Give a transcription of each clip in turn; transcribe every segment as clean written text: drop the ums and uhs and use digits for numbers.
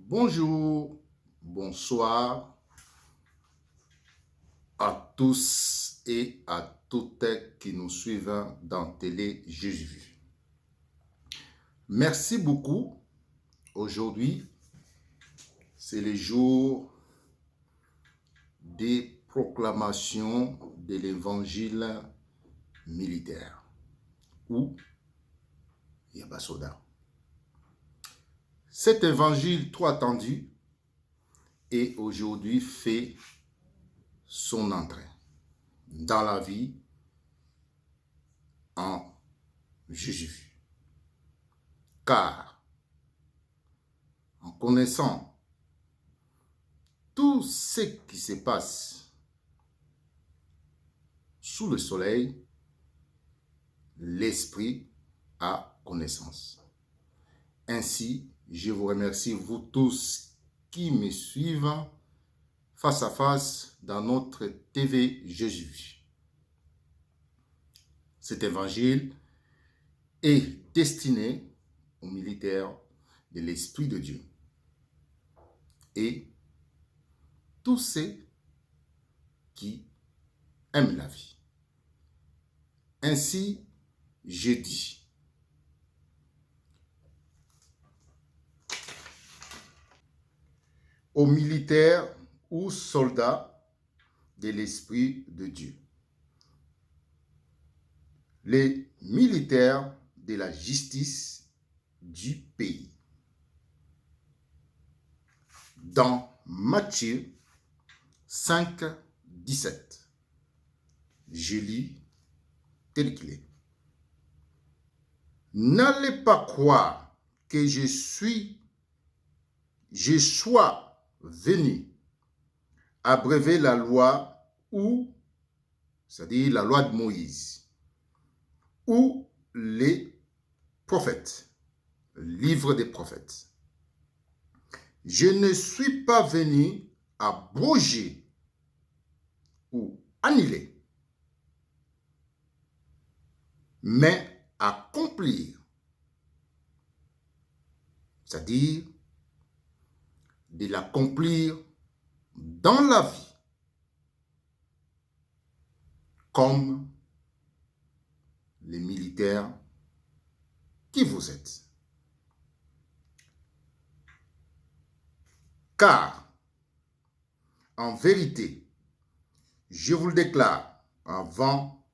Bonjour, bonsoir à tous et à toutes qui nous suivent dans Télé Jésus. Merci beaucoup. Aujourd'hui, c'est le jour des proclamations de l'évangile militaire ou Yabasoda. Cet évangile trop attendu est aujourd'hui fait son entrée dans la vie en Jésus. Car en connaissant tout ce qui se passe sous le soleil, l'esprit a connaissance. Ainsi, je vous remercie, vous tous qui me suivent face à face dans notre TV Jésus. Cet évangile est destiné aux militaires de l'Esprit de Dieu et tous ceux qui aiment la vie. Ainsi, je dis, aux militaires ou soldats de l'Esprit de Dieu, les militaires de la justice du pays. Dans Matthieu 5, 17, je lis tel qu'il est. N'allez pas croire que je sois venu abréver la loi ou, c'est-à-dire la loi de Moïse, ou les prophètes, le livre des prophètes. Je ne suis pas venu abroger ou annuler, mais accomplir, c'est-à-dire de l'accomplir dans la vie, comme les militaires qui vous êtes. Car, en vérité, je vous le déclare, avant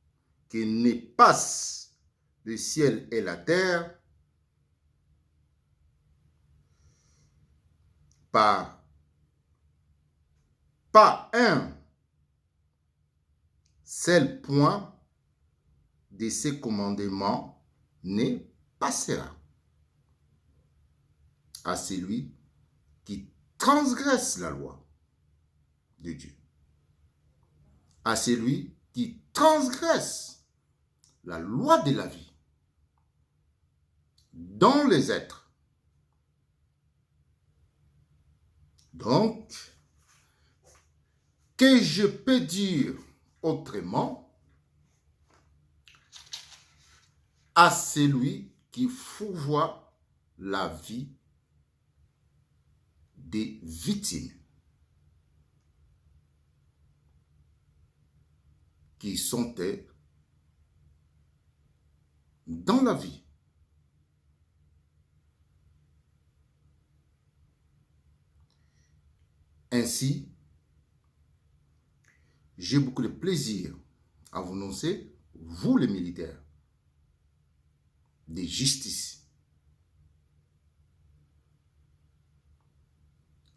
que ne passe le ciel et la terre, pas un seul point de ces commandements ne passera à celui qui transgresse la loi de Dieu, à celui qui transgresse la loi de la vie dans les êtres. Donc, que je peux dire autrement, à celui qui fourvoie la vie des victimes qui sont dans la vie. Ainsi, j'ai beaucoup de plaisir à vous annoncer, vous les militaires, de justice.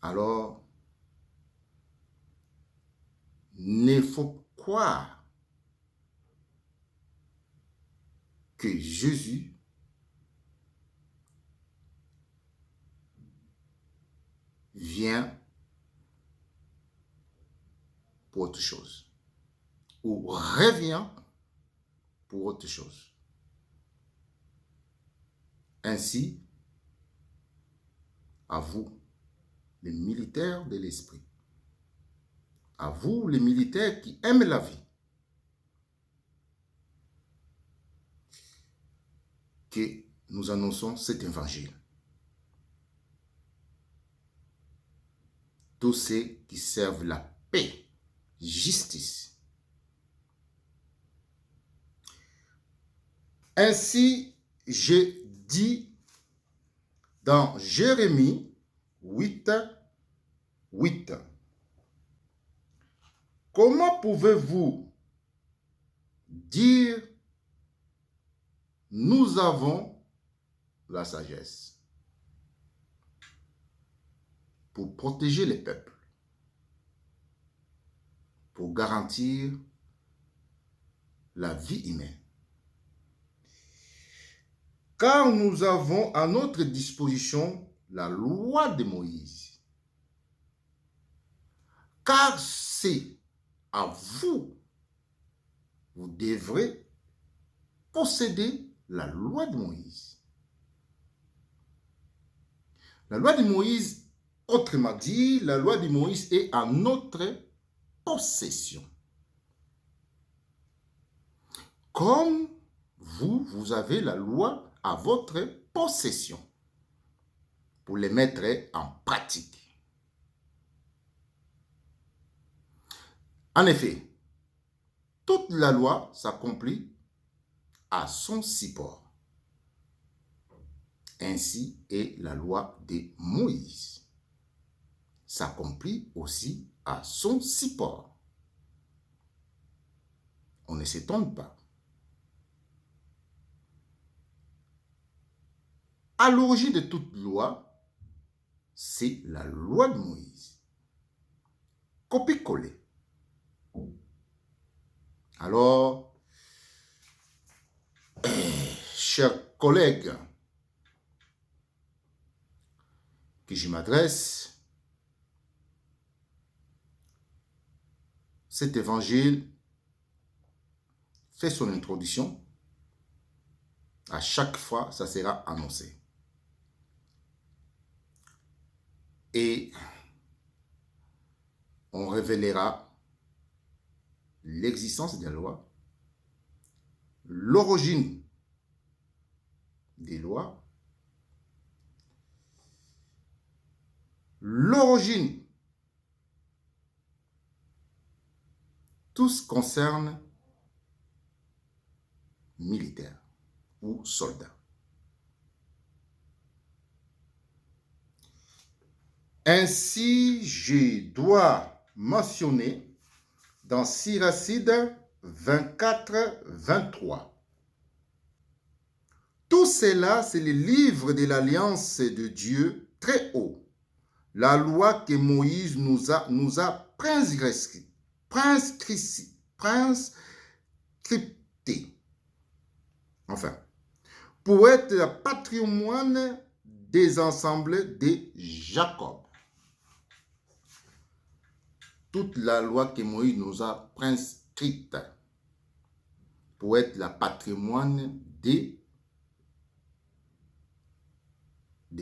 Alors, ne faut croire que Jésus vient pour autre chose ou revient pour autre chose. Ainsi, à vous, les militaires de l'esprit, à vous, les militaires qui aiment la vie, que nous annonçons cet évangile. tous ceux qui servent la paix, justice. Ainsi, j'ai dit dans Jérémie 8, 8. Comment pouvez-vous dire nous avons la sagesse pour protéger les peuples, pour garantir la vie humaine? Car nous avons à notre disposition la loi de Moïse. Car c'est à vous, vous devrez posséder la loi de Moïse. La loi de Moïse, autrement dit, la loi de Moïse est à notre possession. Comme vous avez la loi à votre possession pour les mettre en pratique. En effet, toute la loi s'accomplit à son support. Ainsi est la loi de Moïse. S'accomplit aussi à son support. On ne s'étonne pas. À l'origine de toute loi, c'est la loi de Moïse. Copier-coller. Alors, chers collègues, que je m'adresse, cet évangile fait son introduction. À chaque fois, ça sera annoncé. Et on révélera l'existence des lois, l'origine des lois, l'origine. Tout ce concerne militaires ou soldats. Ainsi, je dois mentionner dans Siracide 24, 23. Tout cela, c'est le livre de l'alliance de Dieu très haut. La loi que Moïse nous a prescriptée. Enfin, pour être le patrimoine des ensembles de Jacob. Toute la loi que Moïse nous a prescrite pour être le patrimoine de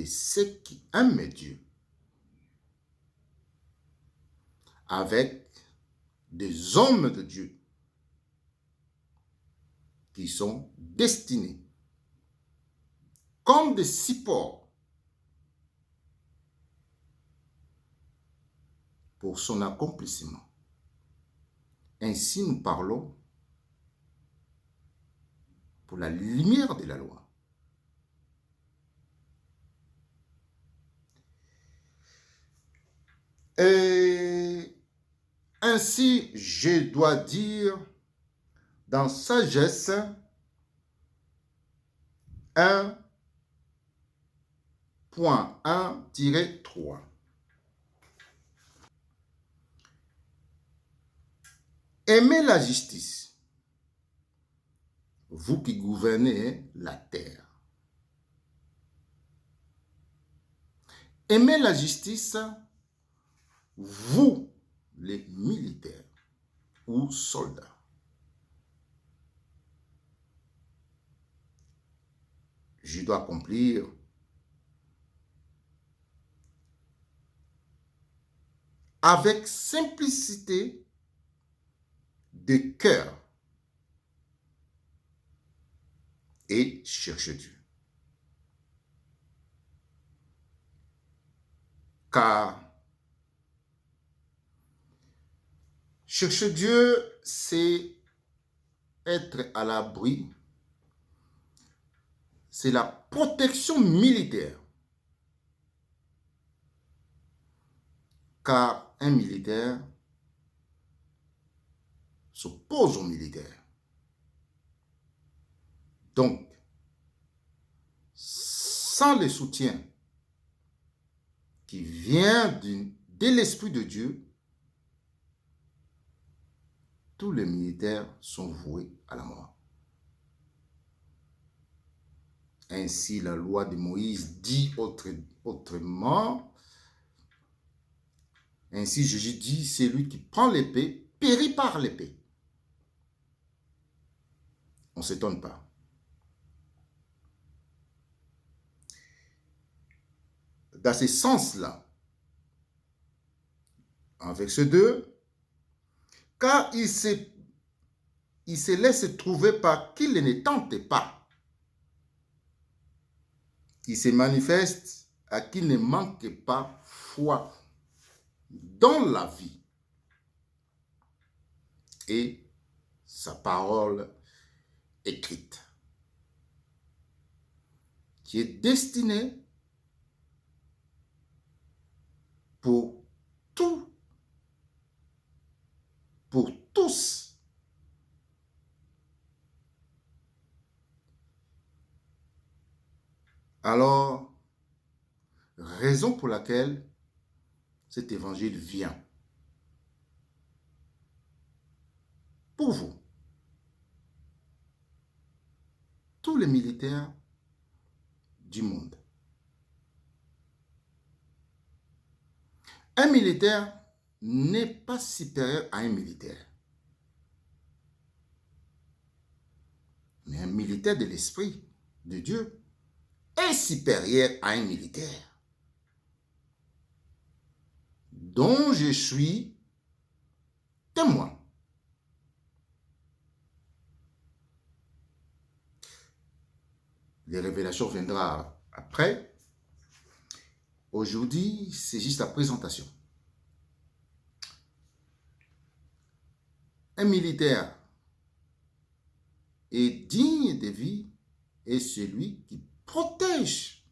ceux qui aiment Dieu, avec des hommes de Dieu qui sont destinés comme des supports pour son accomplissement. Ainsi, nous parlons pour la lumière de la loi. Et ainsi, je dois dire dans Sagesse 1.1-3. Aimez la justice, vous qui gouvernez la terre. Aimez la justice, vous, les militaires ou soldats. Je dois accomplir avec simplicité de cœur et chercher Dieu. Car Chercher Dieu, c'est être à l'abri, c'est la protection militaire. Car un militaire s'oppose aux militaires. Donc, sans le soutien qui vient de l'Esprit de Dieu, tous les militaires sont voués à la mort. Ainsi, la loi de Moïse dit autrement. Ainsi, Jésus dit, c'est lui qui prend l'épée, périt par l'épée. On ne s'étonne pas. Dans ce sens-là, avec ces deux, car il se laisse trouver par qui ne tente pas. Il se manifeste à qui ne manque pas foi dans la vie et sa parole écrite, qui est destinée pour tous. Alors, raison pour laquelle cet évangile vient. Pour vous, tous les militaires du monde. Un militaire n'est pas supérieur à un militaire. Mais un militaire de l'Esprit de Dieu est supérieur à un militaire dont je suis témoin. Les révélations viendront après. Aujourd'hui, c'est juste la présentation. Un militaire est digne de vie et celui qui protège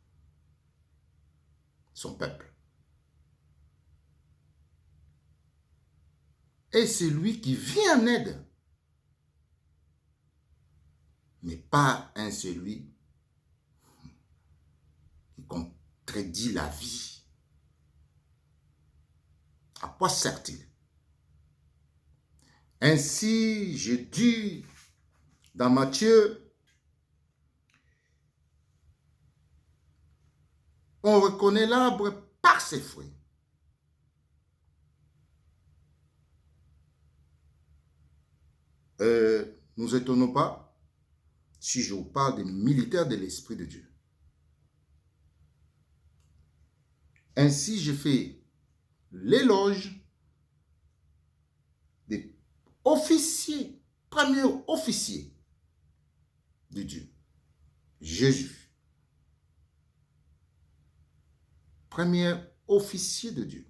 son peuple. Et celui qui vient en aide, mais pas un celui qui contredit la vie. À quoi sert-il? Ainsi, je dis dans Matthieu, on reconnaît l'arbre par ses fruits. Nous étonnons pas si je vous parle des militaires de l'Esprit de Dieu. Ainsi, je fais l'éloge des officiers, premiers officiers de Dieu, Jésus. Premier officier de Dieu.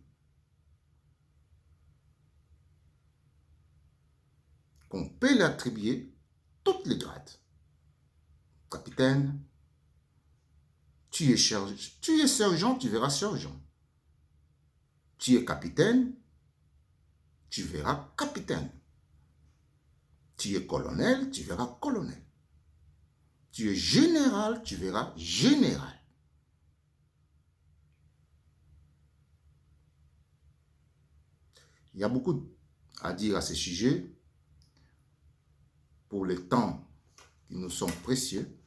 Qu'on peut l'attribuer toutes les grades. Capitaine, tu es sergent, tu verras sergent. Tu es capitaine, tu verras capitaine. Tu es colonel, tu verras colonel. Tu es général, tu verras général. Il y a beaucoup à dire à ce sujet pour les temps qui nous sont précieux.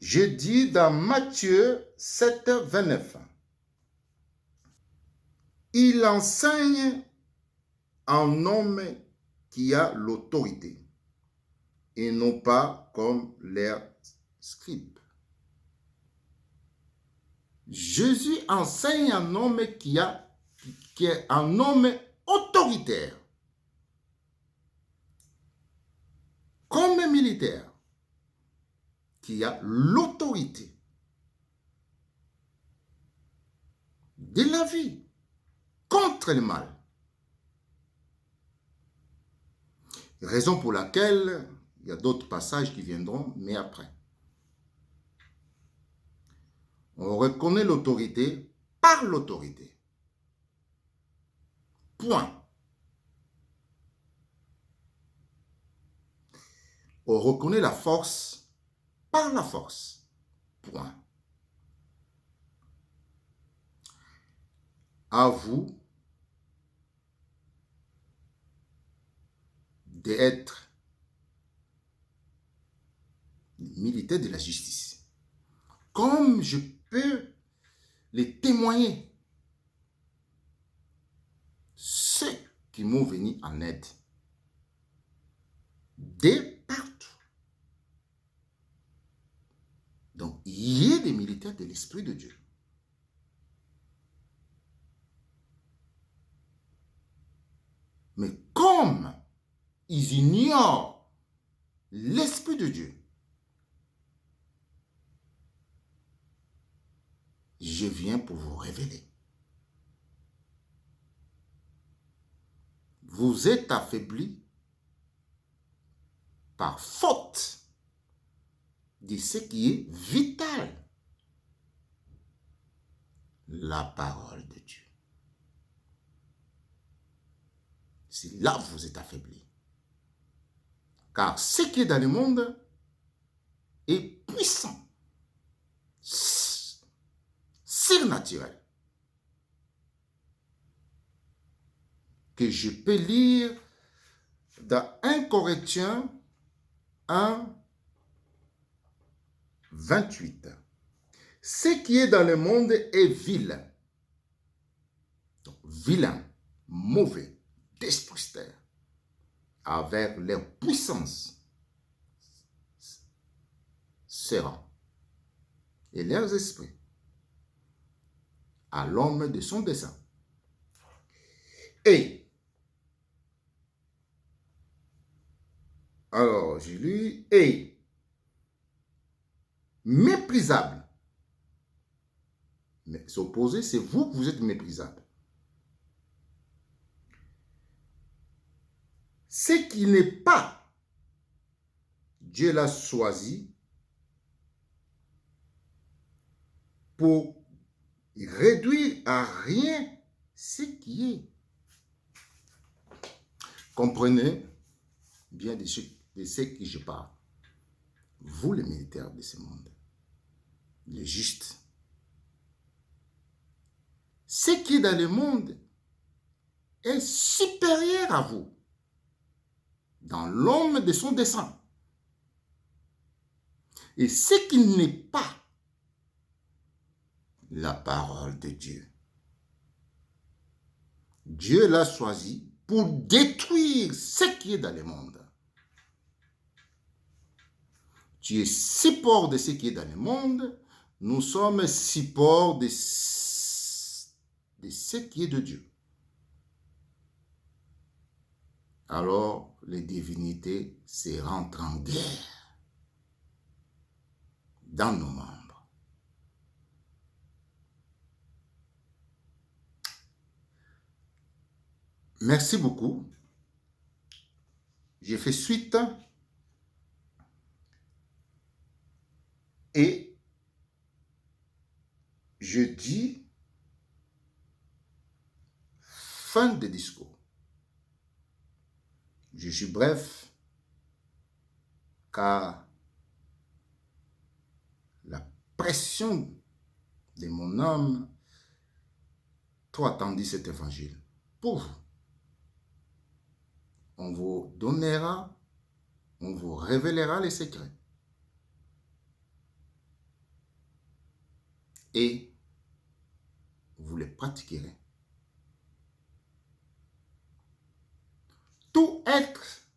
Je dis dans Matthieu 7, 29. Il enseigne un homme qui a l'autorité et non pas comme leurs scribes. Jésus enseigne un homme qui est un homme autoritaire, comme un militaire, qui a l'autorité de la vie contre le mal. Raison pour laquelle il y a d'autres passages qui viendront, mais après. On reconnaît l'autorité par l'autorité. Point. On reconnaît la force par la force. Point. À vous d'être militaire de la justice. Comme je peux les témoigner, ceux qui m'ont venu en aide, de partout. Donc, il y a des militaires de l'Esprit de Dieu. Mais comme ils ignorent l'Esprit de Dieu, je viens pour vous révéler. Vous êtes affaiblis par faute de ce qui est vital. La parole de Dieu. C'est là que vous êtes affaiblis. Car ce qui est dans le monde est puissant, surnaturel. Que je peux lire dans 1 Corinthiens 1, 28. Ce qui est dans le monde est vil. Donc, vilain, mauvais, destructeur, avec leur puissance sera et leurs esprits à l'homme de son dessein. Et, alors j'ai lu, et méprisable. Mais s'opposer, c'est vous que vous êtes méprisable. Ce qui n'est pas, Dieu l'a choisi pour réduire à rien ce qui est. Comprenez bien de ce que je parle. Vous, les militaires de ce monde, les justes, ce qui est dans le monde est supérieur à vous, dans l'homme de son dessein. Et ce qui n'est pas, la parole de Dieu. Dieu l'a choisi pour détruire ce qui est dans le monde. Tu es support de ce qui est dans le monde, nous sommes support de ce qui est de Dieu. Alors, les divinités se rentrent en guerre dans nos membres. Merci beaucoup. J'ai fait suite et je dis fin de discours. Je suis bref car la pression de mon âme trop attendit cet évangile pour vous. On vous donnera, on vous révélera les secrets. Et vous les pratiquerez. Tout être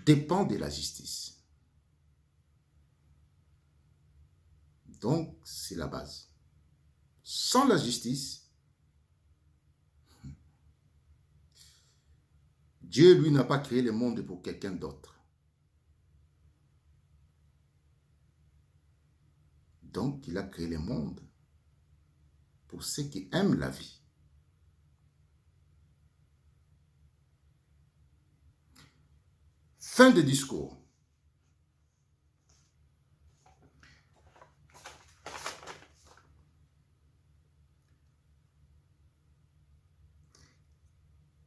dépend de la justice. Donc, c'est la base. Sans la justice, Dieu, lui, n'a pas créé le monde pour quelqu'un d'autre. Donc, il a créé le monde pour ceux qui aiment la vie. Fin de discours.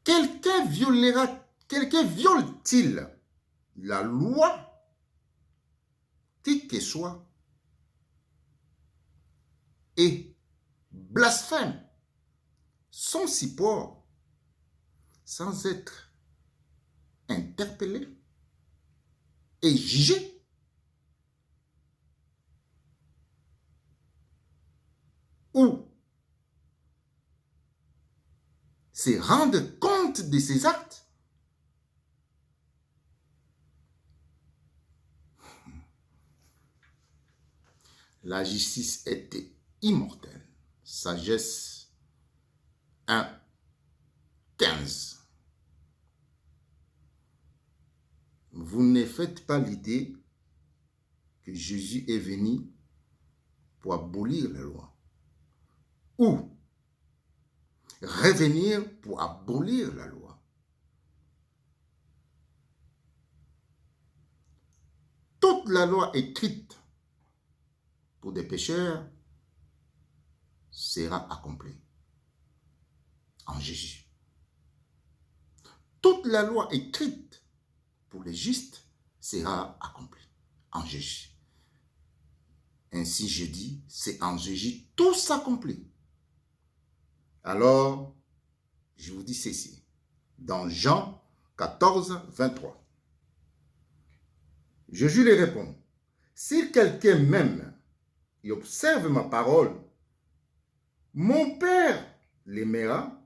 Quelqu'un viole-t-il la loi, qui que soit, et blasphème son support sans être interpellé et jugé? Ou se rendre compte de ses actes? La justice était immortelle. Sagesse 1, 15. Vous ne faites pas l'idée que Jésus est venu pour abolir la loi ou revenir pour abolir la loi. Toute la loi écrite pour des pécheurs sera accomplie en Jésus. Toute la loi écrite pour les justes sera accomplie en Jésus. Ainsi je dis, c'est en Jésus tout s'accomplit. Alors, je vous dis ceci, dans Jean 14, 23. Jésus lui répond, si quelqu'un m'aime et observe ma parole, mon Père l'aimera,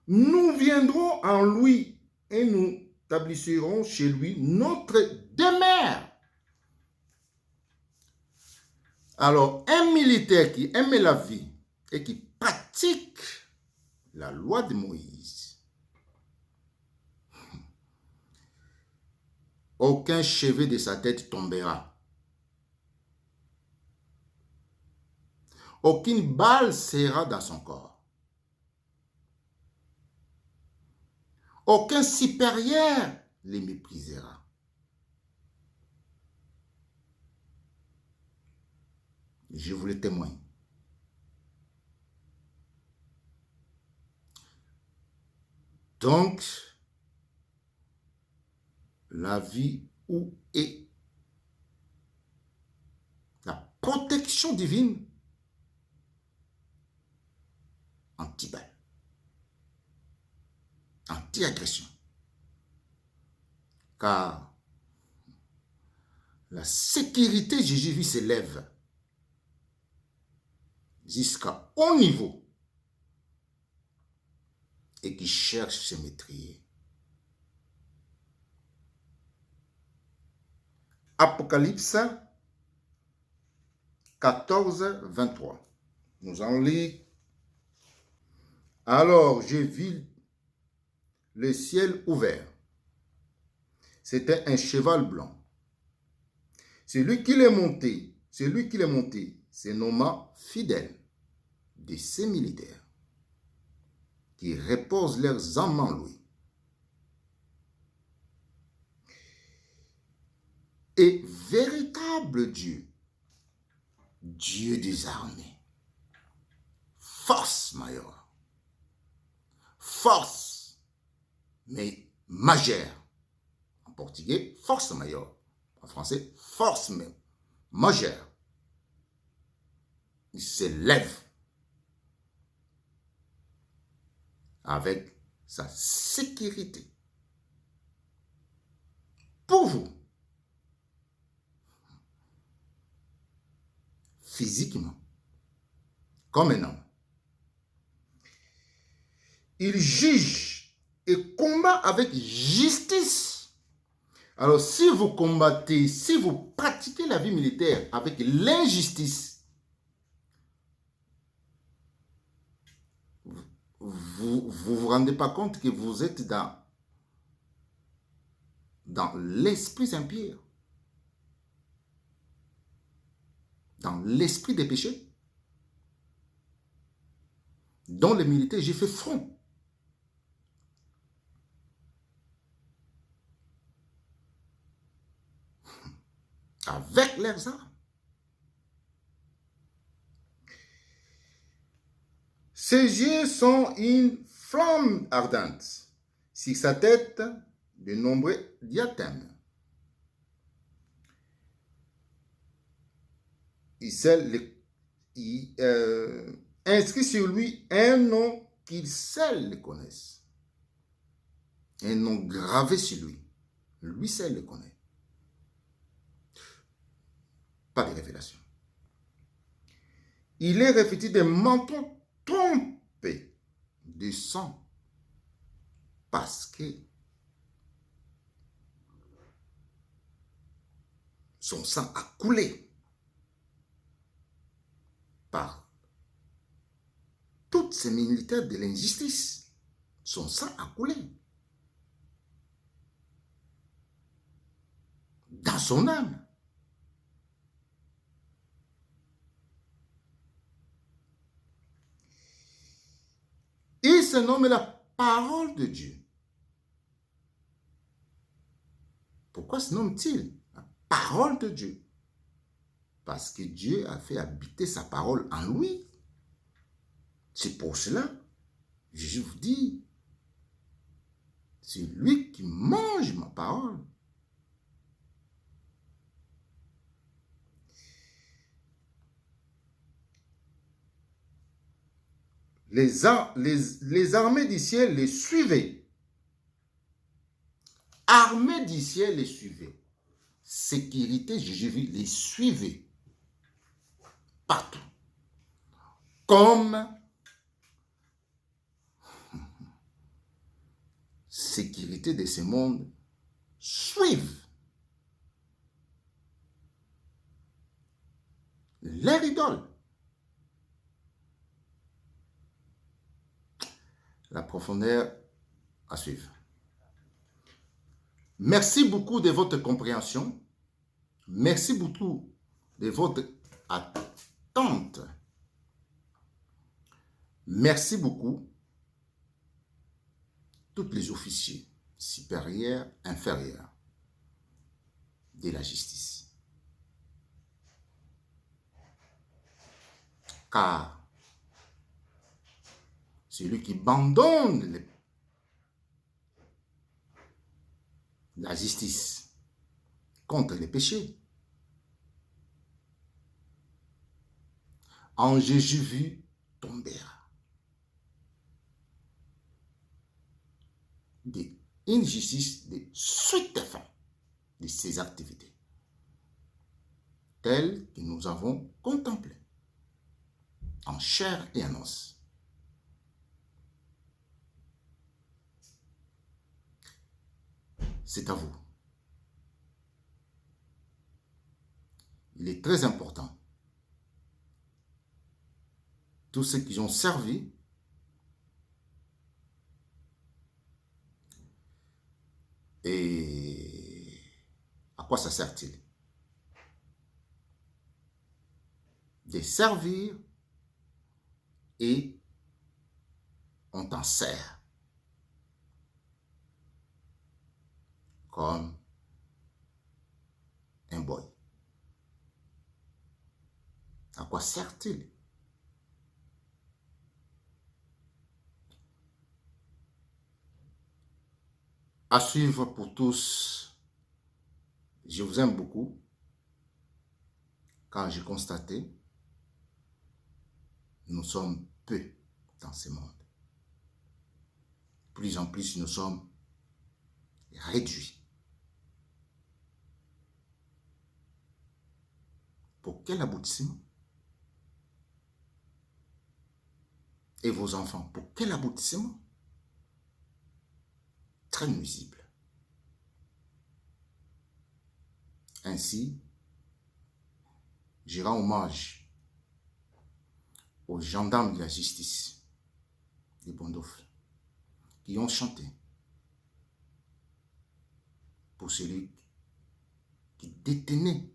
nous viendrons en lui et nous établirons chez lui notre demeure. Alors, un militaire qui aime la vie et qui pratique la loi de Moïse, aucun cheveu de sa tête tombera. Aucune balle sera dans son corps. Aucun supérieur les méprisera. Je vous le témoigne. Donc, la vie où est la protection divine anti-balle, anti-agression. Car la sécurité de Jésus s'élève jusqu'à haut niveau et qui cherche ses métriers. Apocalypse 14, 23. Nous allons lire. Alors j'ai vu le ciel ouvert. C'était un cheval blanc. Celui qui l'est monté, se nomma Fidèle, de ces militaires qui reposent leurs âmes en lui. Et véritable Dieu, Dieu des armées, force majeure, force, mais majeure. En portugais, force majeure. En français, force majeure. Il s'élève avec sa sécurité pour vous, physiquement, comme un homme. Il juge et combat avec justice. Alors, si vous combattez, si vous pratiquez la vie militaire avec l'injustice, vous rendez pas compte que vous êtes dans l'esprit impur, dans l'esprit des péchés, dont les militaires, j'ai fait front. avec leurs armes. Ses yeux sont une flamme ardente. Sur sa tête, de nombreux diadèmes. Il inscrit sur lui un nom qu'il seul le connaisse. Un nom gravé sur lui. Lui seul le connaît. Pas de révélation. Il est revêtu de manteaux trempés de sang parce que son sang a coulé par toutes ces militaires de l'injustice. Son sang a coulé dans son âme. Il se nomme la parole de Dieu. Pourquoi se nomme-t-il la parole de Dieu? Parce que Dieu a fait habiter sa parole en lui. C'est pour cela, Jésus vous dit, c'est lui qui mange ma parole. Les armées du ciel les suivaient. Armées du ciel les suivaient. Sécurité, Jésus les suivait partout. Comme sécurité de ce monde suivent leur idole. La profondeur à suivre. Merci beaucoup de votre compréhension. Merci beaucoup de votre attente. Merci beaucoup, tous les officiers supérieurs, inférieurs de la justice. Car celui qui abandonne la justice contre les péchés, en Jésus vu tombera une justice de suite de fin de ses activités, telles que nous avons contemplées en chair et en os. C'est à vous. Il est très important. Tous ceux qui ont servi et à quoi ça sert-il? De servir et on t'en sert comme un boy. À quoi sert-il? À suivre pour tous. Je vous aime beaucoup. Car j'ai constaté, nous sommes peu dans ce monde. Plus en plus, nous sommes réduits. Pour quel aboutissement? Et vos enfants, pour quel aboutissement? Très nuisible. Ainsi, je rends hommage aux gendarmes de la justice des Bondoufles qui ont chanté pour celui qui détenait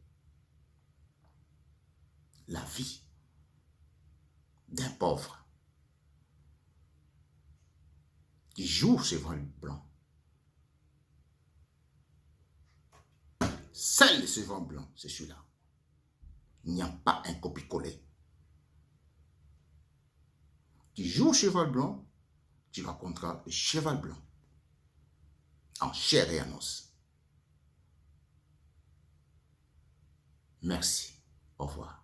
la vie d'un pauvre qui joue ses voiles blancs Seul le cheval blanc, c'est celui-là. Il n'y a pas un copie-coller. Tu joues au cheval blanc, tu rencontreras le cheval blanc. En chair et en os. Merci. Au revoir.